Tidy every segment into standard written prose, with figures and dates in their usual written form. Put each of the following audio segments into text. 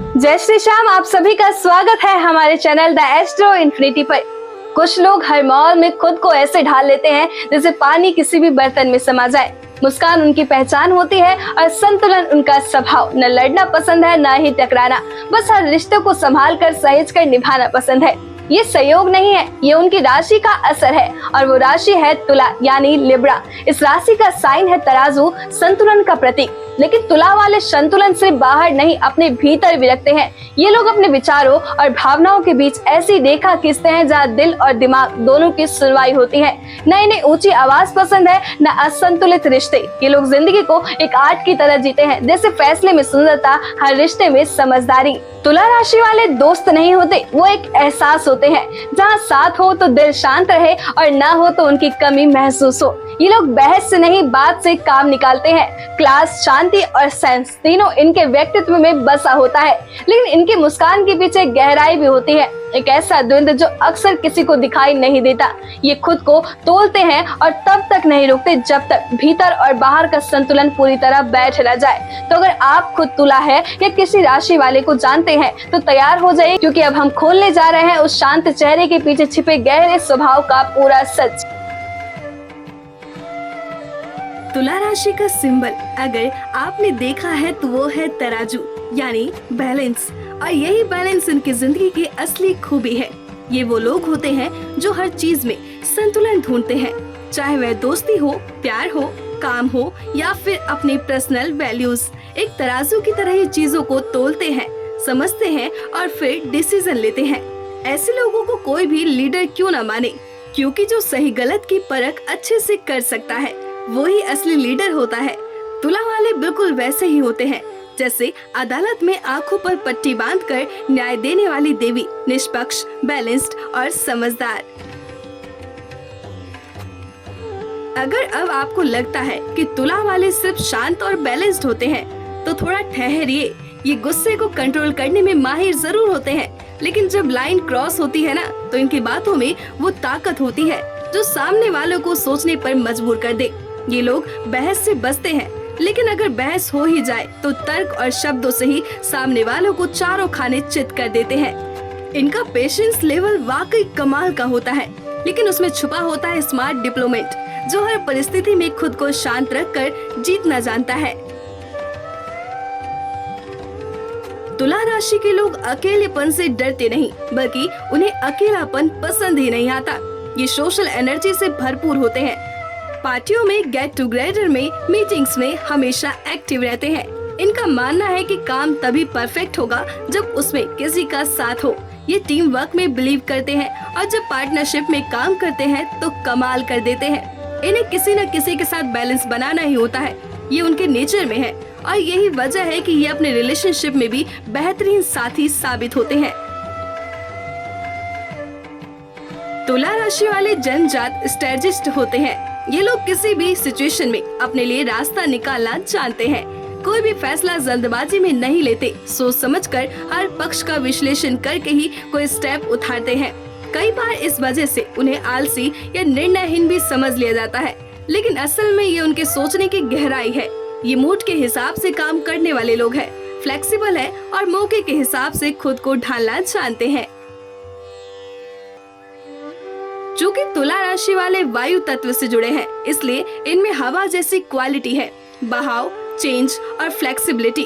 जय श्री श्याम। आप सभी का स्वागत है हमारे चैनल द एस्ट्रो इन्फिनिटी पर। कुछ लोग हर माहौल में खुद को ऐसे ढाल लेते हैं जैसे पानी किसी भी बर्तन में समा जाए। मुस्कान उनकी पहचान होती है और संतुलन उनका स्वभाव। न लड़ना पसंद है न ही टकराना, बस हर रिश्ते को संभाल कर सहेज कर निभाना पसंद है। ये संयोग नहीं है, ये उनकी राशि का असर है और वो राशि है तुला यानी लिब्रा। इस राशि का साइन है तराजू, संतुलन का प्रतीक। लेकिन तुला वाले संतुलन से बाहर नहीं, अपने भीतर भी रखते हैं। ये लोग अपने विचारों और भावनाओं के बीच ऐसी रेखा खींचते हैं जहाँ दिल और दिमाग दोनों की सुनवाई होती है। न इन्हें ऊंची आवाज पसंद है न असंतुलित रिश्ते। ये लोग जिंदगी को एक आर्ट की तरह जीते हैं, जैसे फैसले में सुंदरता, हर रिश्ते में समझदारी। तुला राशि वाले दोस्त नहीं होते, वो एक एहसास होते हैं। जहाँ साथ हो तो दिल शांत रहे और ना हो तो उनकी कमी महसूस हो। ये लोग बहस से नहीं, बात से काम निकालते हैं। क्लास, शांति और सेंस तीनों इनके व्यक्तित्व में बसा होता है। लेकिन इनकी मुस्कान के पीछे गहराई भी होती है, एक ऐसा द्वंद्व जो अक्सर किसी को दिखाई नहीं देता। ये खुद को तोलते हैं और तब तक नहीं रुकते जब तक भीतर और बाहर का संतुलन पूरी तरह बैठ न जाए। तो अगर आप खुद तुला है या किसी राशि वाले को जानते हैं तो तैयार हो जाइए, क्योंकि अब हम खोलने जा रहे हैं उस शांत चेहरे के पीछे छिपे गहरे स्वभाव का पूरा सच। तुला राशि का सिंबल अगर आपने देखा है तो वो है तराजू यानी बैलेंस, और यही बैलेंस उनकी जिंदगी की असली खूबी है। ये वो लोग होते हैं जो हर चीज में संतुलन ढूंढते हैं, चाहे वह दोस्ती हो, प्यार हो, काम हो या फिर अपनी पर्सनल वैल्यूज। एक तराजू की तरह ये चीजों को तोलते हैं, समझते हैं और फिर डिसीजन लेते हैं। ऐसे लोगों को कोई भी लीडर क्यों न माने, क्योंकि जो सही गलत की परख अच्छे से कर सकता है वो ही असली लीडर होता है। तुला वाले बिल्कुल वैसे ही होते हैं जैसे अदालत में आंखों पर पट्टी बांधकर न्याय देने वाली देवी, निष्पक्ष, बैलेंस्ड और समझदार। अगर अब आपको लगता है कि तुला वाले सिर्फ शांत और बैलेंस्ड होते हैं तो थोड़ा ठहरिए। ये गुस्से को कंट्रोल करने में माहिर जरूर होते हैं, लेकिन जब लाइन क्रॉस होती है ना तो इनकी बातों में वो ताकत होती है जो सामने वालों को सोचने पर मजबूर कर दे। ये लोग बहस से बचते हैं, लेकिन अगर बहस हो ही जाए तो तर्क और शब्दों से ही सामने वालों को चारों खाने चित कर देते हैं। इनका पेशेंस लेवल वाकई कमाल का होता है, लेकिन उसमें छुपा होता है स्मार्ट डिप्लोमेट जो हर परिस्थिति में खुद को शांत रखकर जीतना जानता है। तुला राशि के लोग अकेलेपन से डरते नहीं, बल्कि उन्हें अकेलापन पसंद ही नहीं आता। ये सोशल एनर्जी से भरपूर होते हैं, पार्टियों में, गेट टुगेदर में, मीटिंग्स में हमेशा एक्टिव रहते हैं। इनका मानना है कि काम तभी परफेक्ट होगा जब उसमें किसी का साथ हो। ये टीम वर्क में बिलीव करते हैं और जब पार्टनरशिप में काम करते हैं तो कमाल कर देते हैं। इन्हें किसी न किसी के साथ बैलेंस बनाना ही होता है, ये उनके नेचर में है और यही वजह है कि ये अपने रिलेशनशिप में भी बेहतरीन साथी साबित होते हैं। तुला राशि वाले जन्मजात स्ट्रेटेजिस्ट होते हैं। ये लोग किसी भी सिचुएशन में अपने लिए रास्ता निकालना जानते हैं। कोई भी फैसला जल्दबाजी में नहीं लेते, सोच समझकर हर पक्ष का विश्लेषण करके ही कोई स्टेप उठाते हैं। कई बार इस वजह से उन्हें आलसी या निर्णयहीन भी समझ लिया जाता है, लेकिन असल में ये उनके सोचने की गहराई है। ये मूड के हिसाब से काम करने वाले लोग हैं, फ्लेक्सिबल है और मौके के हिसाब से खुद को ढालना जानते हैं। चूँकि तुला राशि वाले वायु तत्व से जुड़े हैं, इसलिए इनमें हवा जैसी क्वालिटी है, बहाव, चेंज और फ्लेक्सिबिलिटी।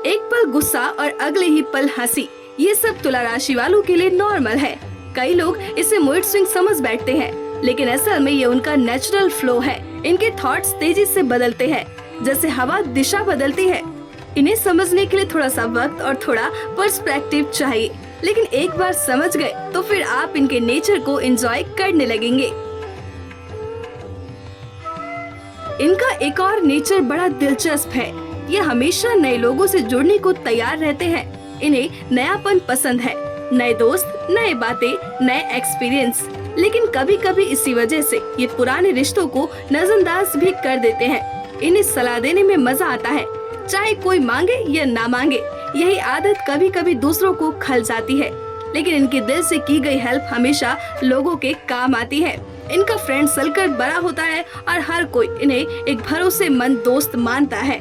एक पल गुस्सा और अगले ही पल हंसी, ये सब तुला राशि वालों के लिए नॉर्मल है। कई लोग इसे मूड स्विंग समझ बैठते हैं, लेकिन असल में ये उनका नेचुरल फ्लो है। इनके थॉट्स तेजी से बदलते हैं, जैसे हवा दिशा बदलती है। इन्हें समझने के लिए थोड़ा सा वक्त और थोड़ा पर्सपेक्टिव चाहिए, लेकिन एक बार समझ गए तो फिर आप इनके नेचर को एंजॉय करने लगेंगे। इनका एक और नेचर बड़ा दिलचस्प है, ये हमेशा नए लोगों से जुड़ने को तैयार रहते हैं। इन्हें नयापन पसंद है, नए दोस्त, नए बातें, नए एक्सपीरियंस। लेकिन कभी कभी इसी वजह से ये पुराने रिश्तों को नजरअंदाज भी कर देते हैं। इन्हें सलाह देने में मजा आता है, चाहे कोई मांगे या ना मांगे। यही आदत कभी कभी दूसरों को खल जाती है, लेकिन इनके दिल से की गई हेल्प हमेशा लोगों के काम आती है। इनका फ्रेंड सर्कल बड़ा होता है और हर कोई इन्हें एक भरोसेमंद दोस्त मानता है।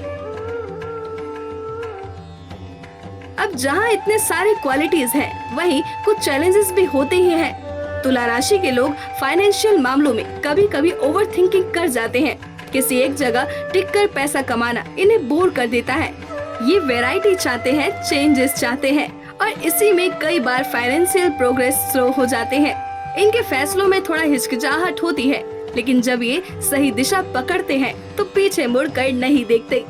अब जहाँ इतने सारे क्वालिटीज हैं, वहीं कुछ चैलेंजेस भी होते ही हैं। तुला राशि के लोग फाइनेंशियल मामलों में कभी कभी ओवर थिंकिंग कर जाते हैं। किसी एक जगह टिककर पैसा कमाना इन्हें बोर कर देता है। ये वैरायटी चाहते हैं, चेंजेस चाहते हैं, और इसी में कई बार फाइनेंशियल प्रोग्रेस स्लो हो जाते हैं। इनके फैसलों में थोड़ा हिचकिचाहट होती है, लेकिन जब ये सही दिशा पकड़ते हैं तो पीछे मुड़कर नहीं देखते।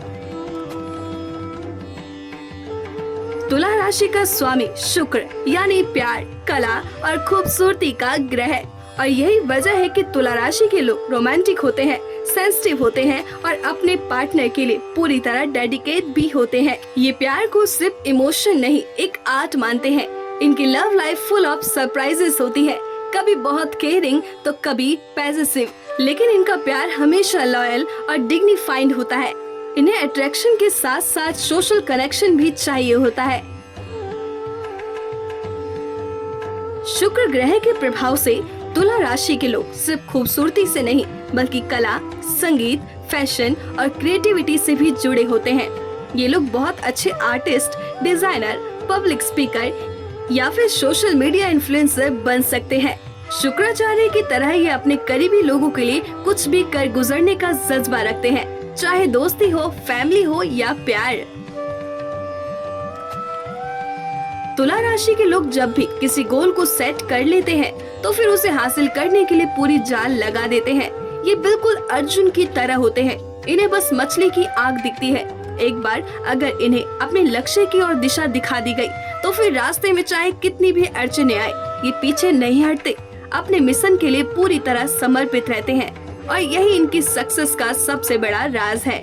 तुला राशि का स्वामी शुक्र यानी प्यार, कला और खूबसूरती का ग्रह है, और यही वजह है कि तुला राशि के लोग रोमांटिक होते हैं, सेंसिटिव होते हैं और अपने पार्टनर के लिए पूरी तरह डेडिकेट भी होते हैं। ये प्यार को सिर्फ इमोशन नहीं, एक आर्ट मानते हैं। इनकी love life full of surprises होती है, कभी बहुत केयरिंग तो कभी पॉसेसिव, लेकिन इनका प्यार हमेशा लॉयल और डिग्निफाइड होता है। इन्हें अट्रैक्शन के साथ साथ सोशल कनेक्शन भी चाहिए होता है। शुक्र ग्रह के प्रभाव से तुला राशि के लोग सिर्फ खूबसूरती से नहीं, बल्कि कला, संगीत, फैशन और क्रिएटिविटी से भी जुड़े होते हैं। ये लोग बहुत अच्छे आर्टिस्ट, डिजाइनर, पब्लिक स्पीकर या फिर सोशल मीडिया इन्फ्लुएंसर बन सकते हैं। शुक्राचार्य की तरह ये अपने करीबी लोगों के लिए कुछ भी कर गुजरने का जज्बा रखते हैं, चाहे दोस्ती हो, फैमिली हो या प्यार। तुला राशि के लोग जब भी किसी गोल को सेट कर लेते हैं तो फिर उसे हासिल करने के लिए पूरी जान लगा देते हैं। ये बिल्कुल अर्जुन की तरह होते हैं, इन्हें बस मछली की आग दिखती है। एक बार अगर इन्हें अपने लक्ष्य की ओर दिशा दिखा दी गई तो फिर रास्ते में चाहे कितनी भी अड़चनें आए, ये पीछे नहीं हटते, अपने मिशन के लिए पूरी तरह समर्पित रहते हैं, और यही इनकी सक्सेस का सबसे बड़ा राज है।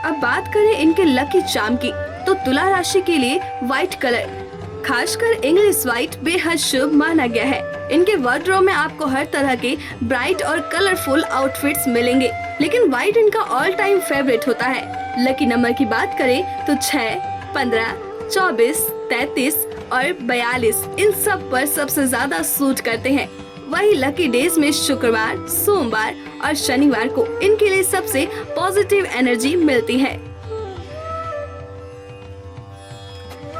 अब बात करें इनके लकी चार्म की, तो तुला राशि के लिए व्हाइट कलर, खासकर इंग्लिश व्हाइट, बेहद शुभ माना गया है। इनके वार्डरोब में आपको हर तरह के ब्राइट और कलरफुल आउटफिट्स मिलेंगे, लेकिन व्हाइट इनका ऑल टाइम फेवरेट होता है। लकी नंबर की बात करें तो 6, 15, 24, 33 और 42 इन सब पर सबसे ज्यादा सूट करते हैं। वही लकी डेज में शुक्रवार, सोमवार और शनिवार को इनके लिए सबसे पॉजिटिव एनर्जी मिलती है।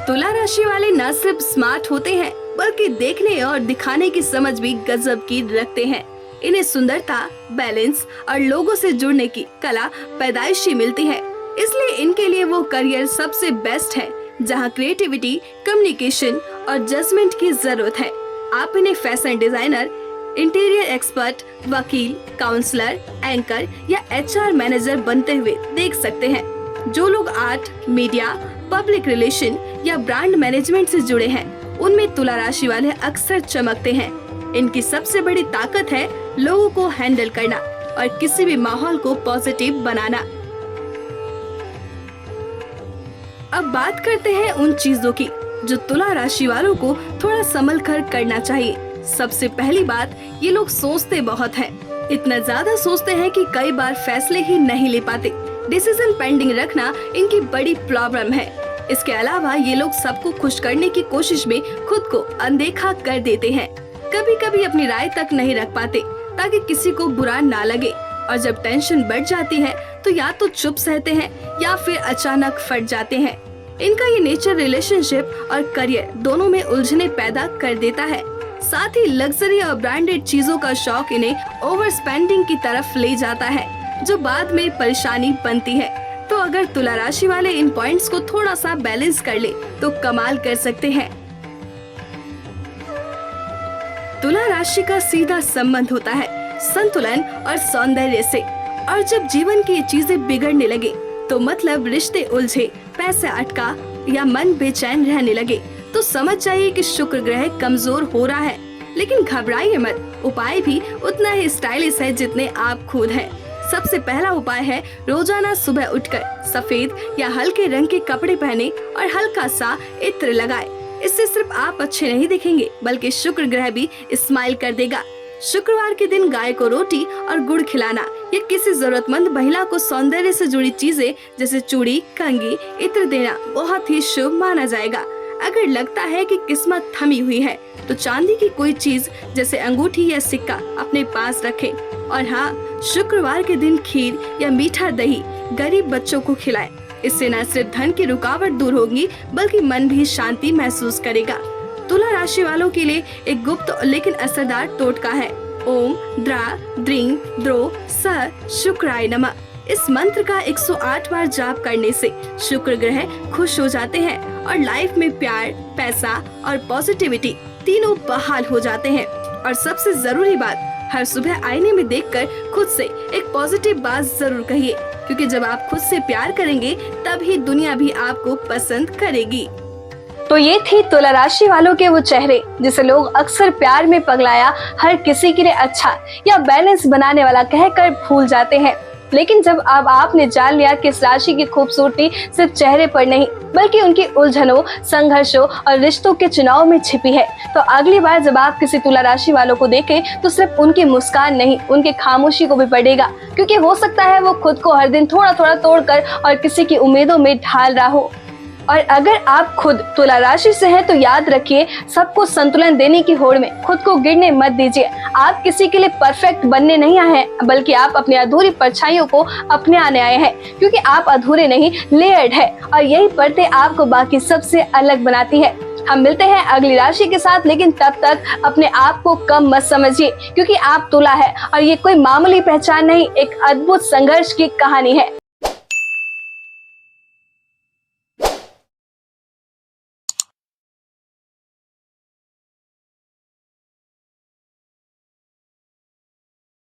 तुला राशि वाले न सिर्फ स्मार्ट होते हैं, बल्कि देखने और दिखाने की समझ भी गजब की रखते हैं। इन्हें सुंदरता, बैलेंस और लोगों से जुड़ने की कला पैदाइशी मिलती है, इसलिए इनके लिए वो करियर सबसे बेस्ट है जहाँ क्रिएटिविटी, कम्युनिकेशन और जजमेंट की जरूरत है। आप इन्हें फैशन डिजाइनर, इंटीरियर एक्सपर्ट, वकील, काउंसलर, एंकर या HR मैनेजर बनते हुए देख सकते हैं। जो लोग आर्ट, मीडिया, पब्लिक रिलेशन या ब्रांड मैनेजमेंट से जुड़े हैं, उनमें तुला राशि वाले अक्सर चमकते हैं। इनकी सबसे बड़ी ताकत है लोगों को हैंडल करना और किसी भी माहौल को पॉजिटिव बनाना। अब बात करते हैं उन चीजों की जो तुला राशि वालों को थोड़ा संभल कर करना चाहिए। सबसे पहली बात, ये लोग सोचते बहुत हैं। इतना ज्यादा सोचते हैं कि कई बार फैसले ही नहीं ले पाते। डिसीजन पेंडिंग रखना इनकी बड़ी प्रॉब्लम है। इसके अलावा ये लोग सबको खुश करने की कोशिश में खुद को अनदेखा कर देते हैं। कभी कभी अपनी राय तक नहीं रख पाते ताकि किसी को बुरा ना लगे, और जब टेंशन बढ़ जाती है तो या तो चुप सहते हैं या फिर अचानक फट जाते हैं। इनका ये नेचर रिलेशनशिप और करियर दोनों में उलझने पैदा कर देता है। साथ ही लग्जरी और ब्रांडेड चीजों का शौक इन्हें ओवर स्पेंडिंग की तरफ ले जाता है, जो बाद में परेशानी बनती है। तो अगर तुला राशि वाले इन पॉइंट्स को थोड़ा सा बैलेंस कर ले तो कमाल कर सकते हैं। तुला राशि का सीधा संबंध होता है संतुलन और सौंदर्य से, और जब जीवन की ये चीजें बिगड़ने लगे तो मतलब रिश्ते उलझे, पैसे अटका या मन बेचैन रहने लगे, तो समझ जाइए कि शुक्र ग्रह कमजोर हो रहा है। लेकिन घबराइए मत, उपाय भी उतना ही स्टाइलिश है जितने आप खुद हैं। सबसे पहला उपाय है रोजाना सुबह उठकर सफेद या हल्के रंग के कपड़े पहने और हल्का सा इत्र लगाए। इससे सिर्फ आप अच्छे नहीं दिखेंगे, बल्कि शुक्र ग्रह भी स्माइल कर देगा। शुक्रवार के दिन गाय को रोटी और गुड़ खिलाना या किसी जरूरतमंद महिला को सौंदर्य से जुड़ी चीजें जैसे चूड़ी, कंघी, इत्र देना बहुत ही शुभ माना जाएगा। अगर लगता है कि किस्मत थमी हुई है तो चांदी की कोई चीज जैसे अंगूठी या सिक्का अपने पास रखें। और हाँ, शुक्रवार के दिन खीर या मीठा दही गरीब बच्चों को खिलाएं। इससे न सिर्फ धन की रुकावट दूर होगी बल्कि मन भी शांति महसूस करेगा। तुला राशि वालों के लिए एक गुप्त लेकिन असरदार टोटका है। ओम द्रा द्रिंग द्रो स शुक्राय नमः। इस मंत्र का 108 बार जाप करने से शुक्र ग्रह खुश हो जाते हैं और लाइफ में प्यार, पैसा और पॉजिटिविटी तीनों बहाल हो जाते हैं। और सबसे जरूरी बात, हर सुबह आईने में देखकर खुद से एक पॉजिटिव बात जरूर कहिए, क्योंकि जब आप खुद से प्यार करेंगे तभी दुनिया भी आपको पसंद करेगी। तो ये थी तुला राशि वालों के वो चेहरे जिसे लोग अक्सर प्यार में पगलाया, हर किसी के लिए अच्छा या बैलेंस बनाने वाला कहकर भूल जाते हैं। लेकिन जब अब आपने जान लिया कि इस राशि की खूबसूरती सिर्फ चेहरे पर नहीं बल्कि उनकी उलझनों, संघर्षों और रिश्तों के चुनाव में छिपी है, तो अगली बार जब आप किसी तुला राशि वालों को देखें तो सिर्फ उनकी मुस्कान नहीं, उनके खामोशी को भी पढ़ेगा, क्योंकि हो सकता है वो खुद को हर दिन थोड़ा थोड़ा तोड़कर और किसी की उम्मीदों में ढाल रहा हो। और अगर आप खुद तुला राशि से हैं तो याद रखिए, सबको संतुलन देने की होड़ में खुद को गिरने मत दीजिए। आप किसी के लिए परफेक्ट बनने नहीं आए हैं, बल्कि आप अपनी अधूरी परछाइयों को अपने आने आए हैं, क्योंकि आप अधूरे नहीं, लेयर्ड है और यही परतें आपको बाकी सबसे अलग बनाती है। हम मिलते हैं अगली राशि के साथ, लेकिन तब तक अपने आप को कम मत समझिए, क्योंकि आप तुला है और ये कोई मामूली पहचान नहीं, एक अद्भुत संघर्ष की कहानी है।